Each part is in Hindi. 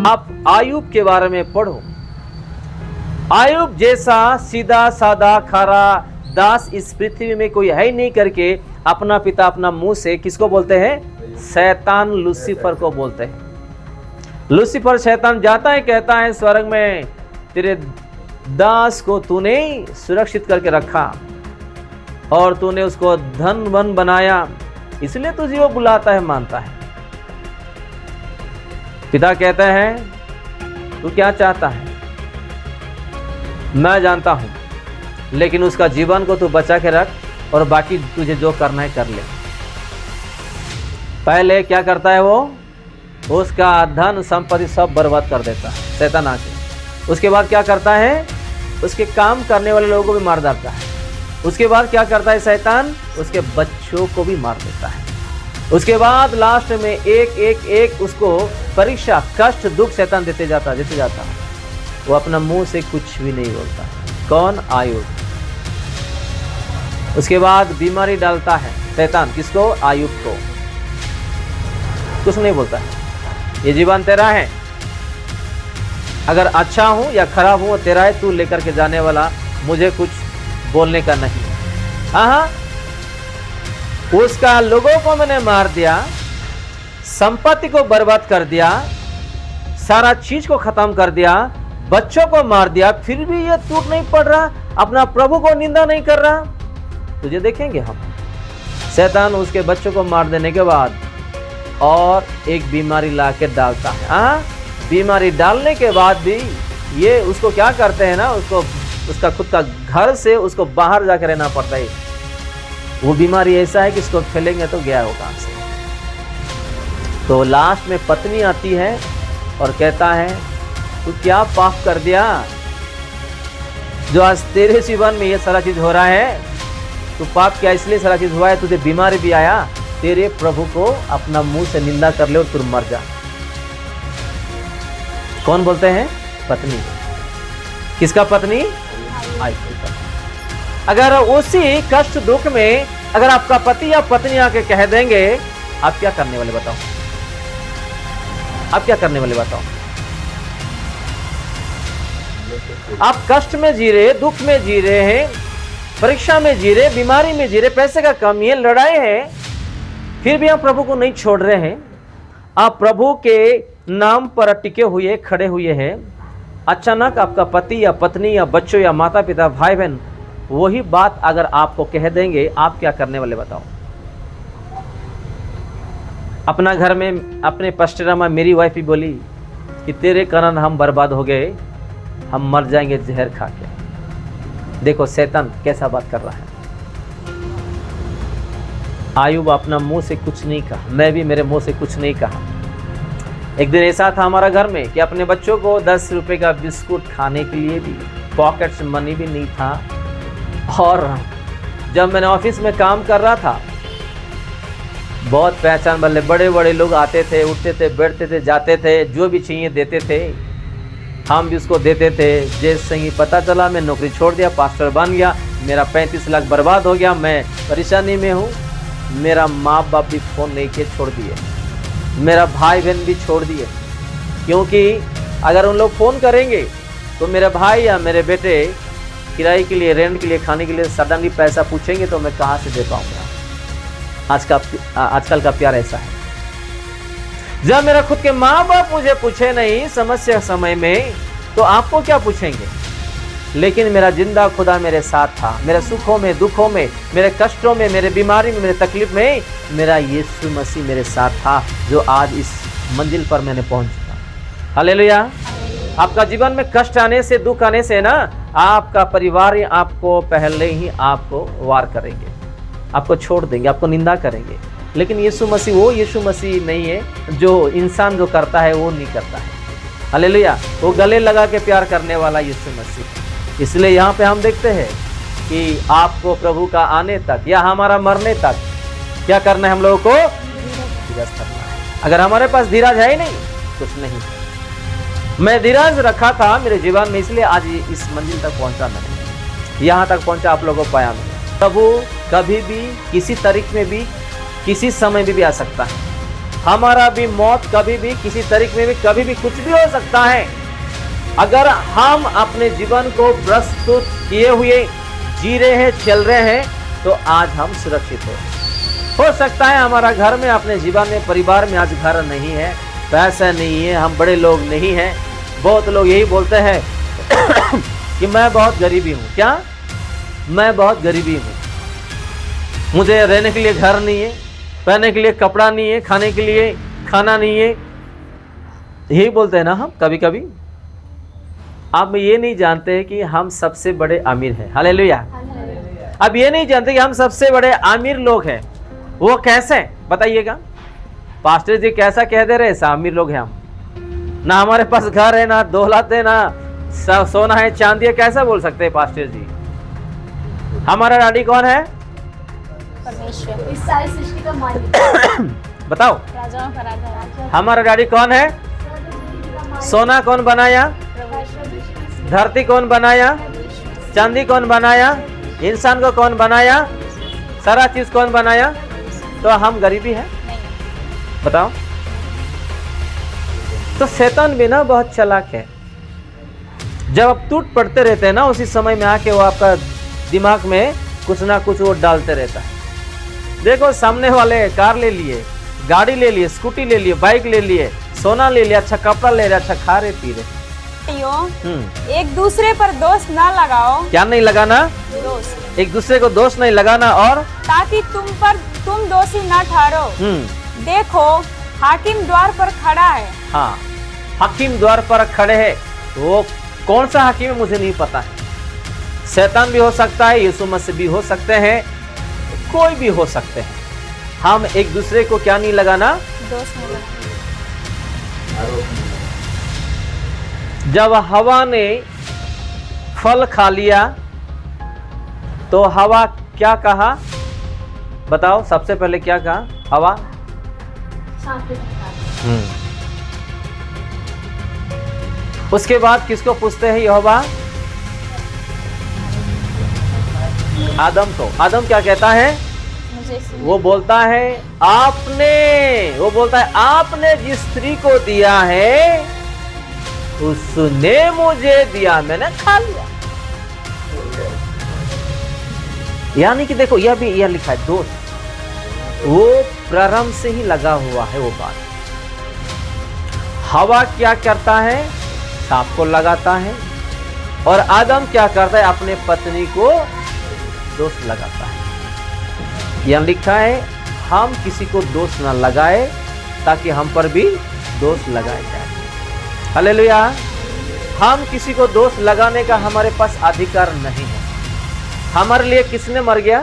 आप आयुब के बारे में पढ़ो। आयुब जैसा सीधा साधा खरा दास इस पृथ्वी में कोई है ही नहीं करके अपना पिता अपना मुंह से किसको बोलते हैं? शैतान लूसीफर को बोलते हैं। लूसीफर शैतान जाता है, कहता है स्वर्ग में तेरे दास को तूने सुरक्षित करके रखा और तूने उसको धन वन बनाया, इसलिए तुझे वो बुलाता है, मानता है। पिता कहता है तू क्या चाहता है मैं जानता हूं, लेकिन उसका जीवन को तू बचा के रख और बाकी तुझे जो करना है कर ले। पहले क्या करता है वो? उसका धन संपत्ति सब बर्बाद कर देता है शैतान आके। उसके बाद क्या करता है? उसके काम करने वाले लोगों को भी मार डालता है। उसके बाद क्या करता है शैतान? उसके बच्चों को भी मार देता है। उसके बाद लास्ट में एक उसको परीक्षा कष्ट दुख शैतान देते जाता वो अपना मुंह से कुछ भी नहीं बोलता। कौन? आयुब। उसके बाद बीमारी डालता है शैतान, किसको? आयुब को। कुछ नहीं बोलता है, ये जीवन तेरा है, अगर अच्छा हूं या खराब हूं वो तेरा है, तू लेकर के जाने वाला, मुझे कुछ बोलने का नहीं। हाँ, उसका लोगों को मैंने मार दिया, संपत्ति को बर्बाद कर दिया, सारा चीज को खत्म कर दिया, बच्चों को मार दिया, फिर भी ये टूट नहीं पड़ रहा, अपना प्रभु को निंदा नहीं कर रहा। तुझे देखेंगे हम। शैतान उसके बच्चों को मार देने के बाद और एक बीमारी ला के डालता है। हाँ, बीमारी डालने के बाद भी ये उसको क्या करते हैं ना, उसको उसका खुद का घर से उसको बाहर जाकर रहना पड़ता है। वो बीमारी ऐसा है कि इसको फैलेंगे तो गया होगा से। तो लास्ट में पत्नी आती है और कहता है तू क्या पाप कर दिया जो आज तेरे जीवन में ये सारा चीज हो रहा है? तू पाप क्या इसलिए सारा चीज हुआ है? तुझे बीमारी भी आया, तेरे प्रभु को अपना मुंह से निंदा कर ले और तू मर जा। कौन बोलते हैं? पत्नी। किसका पत्नी? आयुब की पत्नी। अगर उसी कष्ट दुख में अगर आपका पति या पत्नी आके कह देंगे, आप क्या करने वाले बताओ? आप क्या करने वाले बताओ? आप कष्ट में जी रहे, दुख में जी रहे हैं, परीक्षा में जी रहे, बीमारी में जी रहे, पैसे का कमी है, लड़ाई है, फिर भी आप प्रभु को नहीं छोड़ रहे हैं। आप प्रभु के नाम पर टिके हुए खड़े हुए हैं। अचानक आपका पति या पत्नी या बच्चों या माता पिता भाई बहन वही बात अगर आपको कह देंगे, आप क्या करने वाले बताओ? अपना घर में अपने पस्टरा में मेरी वाइफ ही बोली कि तेरे कारण हम बर्बाद हो गए, हम मर जाएंगे जहर खा के। देखो शैतान कैसा बात कर रहा है। आयुब अपना मुंह से कुछ नहीं कहा, मैं भी मेरे मुंह से कुछ नहीं कहा। एक दिन ऐसा था हमारा घर में कि अपने बच्चों को 10 रुपए का बिस्कुट खाने के लिए भी पॉकेट मनी भी नहीं था। और जब मैंने ऑफिस में काम कर रहा था, बहुत पहचान वाले बड़े बड़े लोग आते थे, उठते थे, बैठते थे, जाते थे, जो भी चाहिए देते थे, हम भी उसको देते थे। जैसे ही पता चला मैं नौकरी छोड़ दिया, पास्टर बन गया, मेरा 35 लाख बर्बाद हो गया, मैं परेशानी में हूँ। मेरा माँ बाप भी फ़ोन नहीं किए, छोड़ दिए, मेरा भाई बहन भी छोड़ दिए, क्योंकि अगर उन लोग फ़ोन करेंगे तो मेरे भाई या मेरे बेटे किराए के लिए, रेंट के लिए, खाने के लिए सडनली पैसा पूछेंगे तो मैं कहाँ से दे पाऊँगा। आजकल का प्यार ऐसा है। जब मेरा खुद के माँ बाप मुझे पूछे नहीं समस्या समय में, तो आपको क्या पूछेंगे? लेकिन मेरा जिंदा खुदा मेरे साथ था, मेरे सुखों में, दुखों में, मेरे कष्टों में, मेरे बीमारी में, मेरे तकलीफ में मेरा यीशु मसीह मेरे साथ था, जो आज इस मंजिल पर मैंने पहुंच चुका। हालेलुया। आपका जीवन में कष्ट आने से, दुख आने से ना, आपका परिवार आपको पहले ही आपको वार करेंगे, आपको छोड़ देंगे, आपको निंदा करेंगे। लेकिन यीशु मसीह वो यीशु मसीह नहीं है जो इंसान जो करता है वो नहीं करता है। हालेलुया। वो गले लगा के प्यार करने वाला यीशु मसीह। इसलिए यहाँ पे हम देखते हैं कि आपको प्रभु का आने तक या हमारा मरने तक क्या करना है? हम लोगों को धीरज करना है। अगर हमारे पास धीरज है ही नहीं, कुछ नहीं। मैं धीरज रखा था मेरे जीवन में, इसलिए आज इस मंजिल तक पहुंचा मैंने, यहाँ तक पहुंचा, आप लोगों को पाया मैंने। प्रभु कभी भी किसी तारीख में भी किसी समय में भी आ सकता है। हमारा भी मौत कभी भी किसी तरीके में भी कभी भी कुछ भी हो सकता है। अगर हम अपने जीवन को प्रस्तुत किए हुए जी रहे हैं, चल रहे हैं, तो आज हम सुरक्षित हैं। हो सकता है हमारा घर में, अपने जीवन में, परिवार में आज घर नहीं है, पैसा नहीं है, हम बड़े लोग नहीं हैं। बहुत लोग यही बोलते हैं कि मैं बहुत गरीबी हूँ। क्या? मैं बहुत गरीबी हूँ, मुझे रहने के लिए घर नहीं है, पहनने के लिए कपड़ा नहीं है, खाने के लिए खाना नहीं है। यही बोलते हैं ना हम कभी कभी। आप ये नहीं जानते कि हम सबसे बड़े अमीर हैं। हालेलुया। अब ये नहीं जानते कि हम सबसे बड़े अमीर लोग हैं। वो कैसे, बताइएगा। पास्टर जी कैसा कह दे रहे हैं अमीर लोग हैं हम? ना हमारे पास घर है, ना दौलत है, ना सोना है, चांदी है, कैसा बोल सकते हैं पास्टर जी? हमारा डैडी कौन है? परमेश्वर, इस सारी सृष्टि का मालिक। बताओ, राजाओं का राजा। हमारा डैडी कौन है? सोना कौन बनाया? धरती कौन बनाया? चांदी कौन बनाया? इंसान को कौन बनाया? सारा चीज कौन बनाया? तो हम गरीबी है? बताओ। तो शैतान भी ना बहुत चालाक है। जब आप टूट पड़ते रहते हैं ना, उसी समय में आके वो आपका दिमाग में कुछ ना कुछ वो डालते रहता है। देखो, सामने वाले कार ले लिए, गाड़ी ले लिए, स्कूटी ले लिए, बाइक ले लिए, सोना ले लिया, अच्छा कपड़ा ले रहे, अच्छा खा रहे पी रहे। एक दूसरे पर दोष ना लगाओ। क्या नहीं लगाना? दोष। एक दूसरे को दोष नहीं लगाना। और ताकि तुम दोषी ना ठहरो। देखो, हाकिम द्वार पर खड़ा है। हाँ, हाकिम द्वार पर खड़े हैं। वो कौन सा हाकिम है मुझे नहीं पता है। शैतान भी हो सकता है, यीशु मसीह भी हो सकते हैं, कोई भी हो सकते हैं। हम एक दूसरे को क्या नहीं लगाना? दोष नहीं लगाना। जब हवा ने फल खा लिया तो हवा क्या कहा? बताओ, सबसे पहले क्या कहा हवा? उसके बाद किसको पूछते हैं यहोवा? आदम को। आदम क्या कहता है? वो बोलता है आपने जिस स्त्री को दिया है उसने मुझे दिया, मैंने खा लिया। यानी कि देखो, यह भी यह लिखा है दोष। वो प्रारंभ से ही लगा हुआ है वो बात। हवा क्या करता है? सांप को लगाता है। और आदम क्या करता है? अपने पत्नी को दोष लगाता है। यह लिखा है हम किसी को दोष ना लगाए ताकि हम पर भी दोष लगाया जाए। हालेलुया। हम किसी को दोष लगाने का हमारे पास अधिकार नहीं है। हमारे लिए किसने मर गया?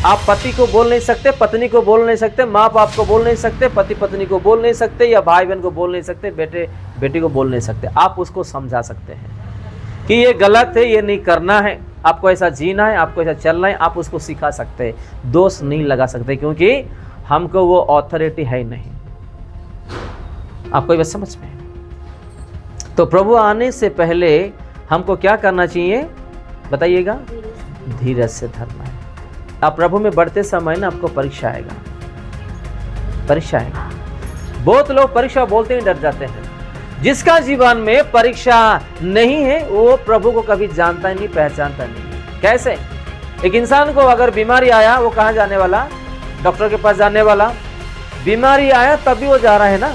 आप पति को बोल नहीं सकते, पत्नी को बोल नहीं सकते, माँ बाप को बोल नहीं सकते, पति पत्नी को बोल नहीं सकते, या भाई बहन को बोल नहीं सकते, बेटे बेटी को बोल नहीं सकते। आप उसको समझा सकते हैं कि ये गलत है, ये नहीं करना है, आपको ऐसा जीना है, आपको ऐसा चलना है। आप उसको सिखा सकते हैं, दोष नहीं लगा सकते, क्योंकि हमको वो ऑथोरिटी है ही नहीं। आपको ये बात समझ में? तो प्रभु आने से पहले हमको क्या करना चाहिए बताइएगा? धीरज से धरना है। आप प्रभु में बढ़ते समय ना आपको परीक्षा आएगा, परीक्षा आएगा। बहुत लोग परीक्षा बोलते ही डर जाते हैं। जिसका जीवन में परीक्षा नहीं है वो प्रभु को कभी जानता ही नहीं, पहचानता नहीं। कैसे? एक इंसान को अगर बीमारी आया, वो कहाँ जाने वाला? डॉक्टर के पास जाने वाला। बीमारी आया तभी वो जा रहा है ना,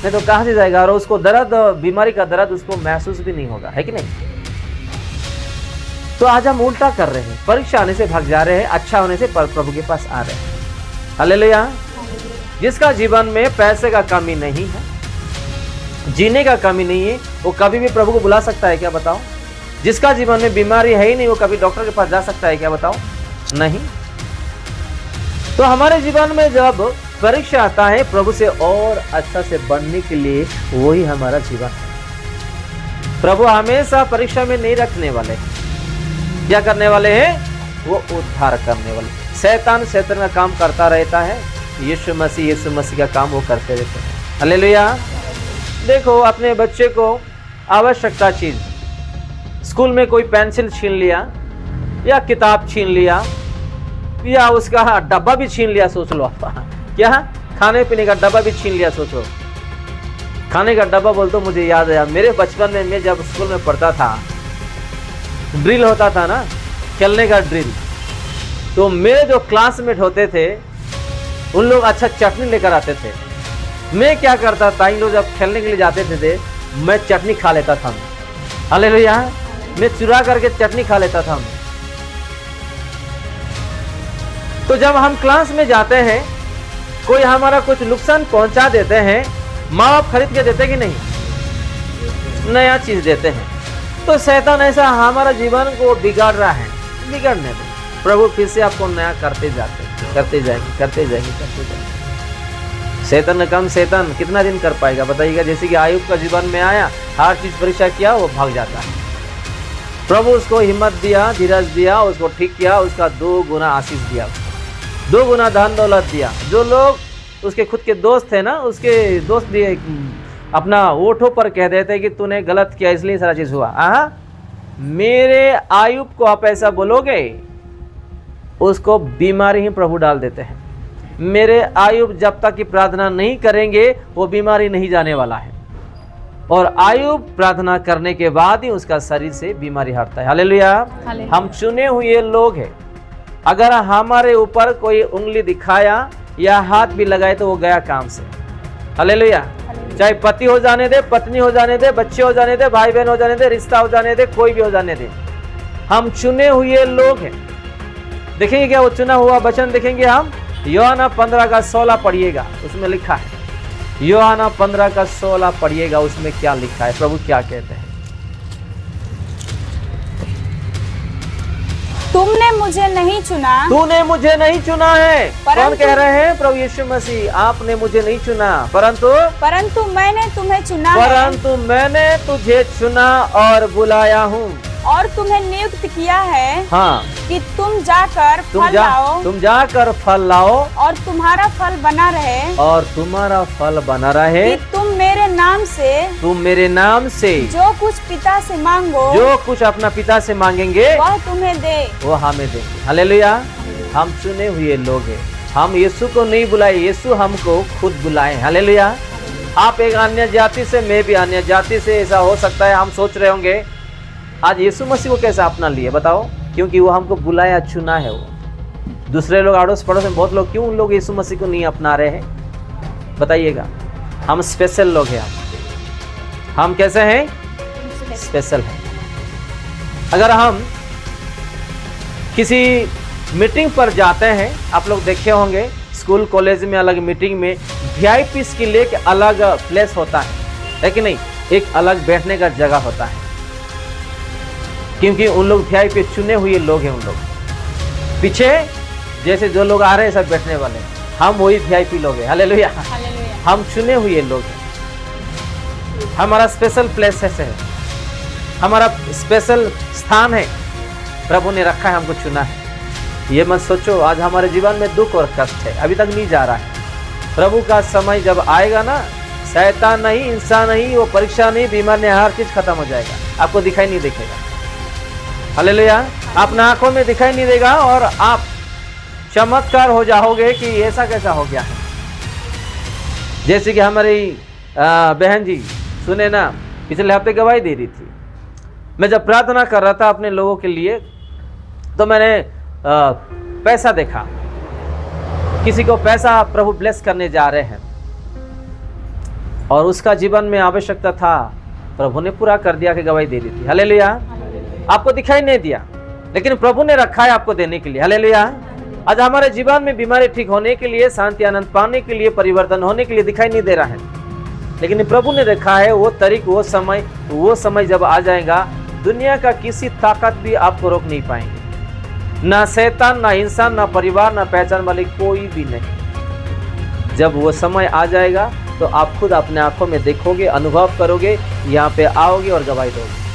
नहीं तो कहाँ से जाएगा? और उसको दर्द, बीमारी का दर्द उसको महसूस भी नहीं होगा, है कि नहीं? तो आज हम उल्टा कर रहे हैं, परीक्षा आने से भाग जा रहे हैं, अच्छा होने से प्रभु के पास आ रहे हैं। हालेलुया। जिसका जीवन में पैसे का कमी नहीं है, जीने का कमी नहीं है, वो कभी भी प्रभु को बुला सकता है क्या? बताओ। जिसका जीवन में बीमारी है ही नहीं, वो कभी डॉक्टर के पास जा सकता है क्या? बताओ, नहीं। तो हमारे जीवन में जब परीक्षा आता है, प्रभु से और अच्छा से बढ़ने के लिए, वही हमारा जीवन है। प्रभु हमेशा परीक्षा में नहीं रखने वाले। क्या करने वाले हैं? वो उद्धार करने वाले। शैतान का काम करता रहता है, यीशु मसीह का काम वो करते रहते हैं। हालेलुया। देखो, अपने बच्चे को आवश्यकता चीज, स्कूल में कोई पेंसिल छीन लिया या किताब छीन लिया पिया, उसका डब्बा भी छीन लिया, सोच लो आप। क्या? खाने पीने का डब्बा भी छीन लिया, सोचो। खाने का डब्बा बोल तो मुझे याद है, मेरे बचपन में मैं जब स्कूल में पढ़ता था, ड्रिल होता था ना, खेलने का ड्रिल, तो मेरे जो क्लासमेट होते थे उन लोग अच्छा चटनी लेकर आते थे। मैं क्या करता था, इन लोग जब खेलने के लिए जाते थे मैं चटनी खा लेता था। हालेलुया, मैं चुरा करके चटनी खा लेता था। तो जब हम क्लास में जाते हैं, कोई हमारा कुछ नुकसान पहुंचा देते हैं, माँ बाप खरीद के देते कि नहीं? नया चीज देते हैं। तो शैतान ऐसा हमारा जीवन को बिगाड़ रहा है, बिगाड़ने दो, प्रभु फिर से आपको नया करते जाएंगे। शैतान का काम शैतान कितना दिन कर पाएगा बताइएगा? जैसे कि आयुब का जीवन में आया, हर चीज परीक्षा किया, वो भाग जाता है। प्रभु उसको हिम्मत दिया, धीरज दिया, उसको ठीक किया, उसका 2 गुना आशीष दिया, 2 गुना धन दौलत दिया। जो लोग उसके खुद के दोस्त थे ना, उसके दोस्त भी अपना ओठों पर कह देते कि तूने गलत किया इसलिए सारा चीज हुआ। मेरे आयुब को आप ऐसा बोलोगे, उसको बीमारी ही प्रभु डाल देते हैं। मेरे आयुब जब तक कि प्रार्थना नहीं करेंगे वो बीमारी नहीं जाने वाला है, और आयुब प्रार्थना करने के बाद ही उसका शरीर से बीमारी हटता है। हालेलुया। हम चुने हुए लोग हैं। अगर हमारे ऊपर कोई उंगली दिखाया या हाथ भी लगाए तो वो गया काम से। हालेलुया। चाहे पति हो जाने दे, पत्नी हो जाने दे, बच्चे हो जाने दे, भाई बहन हो जाने दे, रिश्ता हो जाने दे, कोई भी हो जाने दे, हम चुने हुए लोग हैं। देखेंगे क्या वो चुना हुआ वचन देखेंगे हम? यूहन्ना 15:16 पढ़िएगा, उसमें लिखा है। यूहन्ना 15:16 पढ़िएगा, उसमें क्या लिखा है, प्रभु क्या कहते हैं? तुमने मुझे नहीं चुना, तूने मुझे नहीं चुना है। कौन कह रहे हैं? प्रभु यीशु मसीह। आपने मुझे नहीं चुना, परंतु मैंने तुम्हें चुना, परंतु मैंने तुझे चुना और बुलाया हूँ, और तुम्हें नियुक्त किया है। हाँ, कि तुम जाकर फल लाओ, और तुम्हारा फल बना रहे, कि तुम मेरे नाम से जो कुछ पिता से मांगो, जो कुछ अपना पिता से मांगेंगे वह तुम्हें दे, वो हमें देंगे। हालेलुया। हम चुने हुए लोग हैं। हम यीशु को नहीं बुलाए, यीशु हमको खुद बुलाए। हालेलुया। आप एक अन्य जाति से, मैं भी अन्य जाति से, ऐसा हो सकता है हम सोच रहे होंगे आज यीशु मसीह को कैसे अपना लिए, बताओ? क्योंकि वो हमको बुलाया, चुना है। वो दूसरे लोग अड़ोस पड़ोस में बहुत लोग, क्यों उन लोग यीशु मसीह को नहीं अपना रहे हैं बताइएगा? हम स्पेशल लोग हैं। हम कैसे हैं? स्पेशल हैं। अगर हम किसी मीटिंग पर जाते हैं, आप लोग देखे होंगे स्कूल कॉलेज में अलग मीटिंग में वीआईपीज़ के लिए एक अलग प्लेस होता है कि नहीं? एक अलग बैठने का जगह होता है, क्योंकि उन लोग वीआईपी चुने हुए लोग हैं। उन लोग पीछे जैसे जो लोग आ रहे हैं सब बैठने वाले, हम वही वीआईपी लोग हैं। हालेलुया। हम चुने हुए लोग हैं। हमारा स्पेशल प्लेस है, हमारा स्पेशल स्थान है, प्रभु ने रखा है, हमको चुना है। ये मत सोचो आज हमारे जीवन में दुख और कष्ट है, अभी तक नहीं जा रहा है। प्रभु का समय जब आएगा ना, शैतान नहीं, इंसान नहीं, वो परीक्षा नहीं, बीमार नहीं, हर चीज खत्म हो जाएगा, आपको दिखाई नहीं देखेगा। हालेलुया। अपना आंखों में दिखाई नहीं देगा और आप चमत्कार हो जाओगे कि ऐसा कैसा हो गया है। जैसे कि हमारी बहन जी सुने ना, पिछले हफ्ते गवाही दे रही थी। मैं जब प्रार्थना कर रहा था अपने लोगों के लिए, तो मैंने पैसा देखा, किसी को पैसा प्रभु ब्लेस करने जा रहे हैं, और उसका जीवन में आवश्यकता था, प्रभु ने पूरा कर दिया कि गवाही दे रही थी। हालेलुया। आपको दिखाई नहीं दिया, लेकिन प्रभु ने रखा है आपको देने के लिए। हालेलुया। आज हमारे जीवन में बीमारी ठीक होने के लिए, शांति आनंद पाने के लिए, परिवर्तन होने के लिए दिखाई नहीं दे रहा है, लेकिन प्रभु ने रखा है वो तारीख, वो समय जब आ जाएगा, दुनिया का किसी ताकत भी आपको रोक नहीं पाएंगे, ना शैतान, ना इंसान, ना परिवार, ना पहचान वाले कोई भी नहीं। जब वो समय आ जाएगा तो आप खुद अपने आंखों में देखोगे, अनुभव करोगे, यहाँ पे आओगे और गवाही दोगे।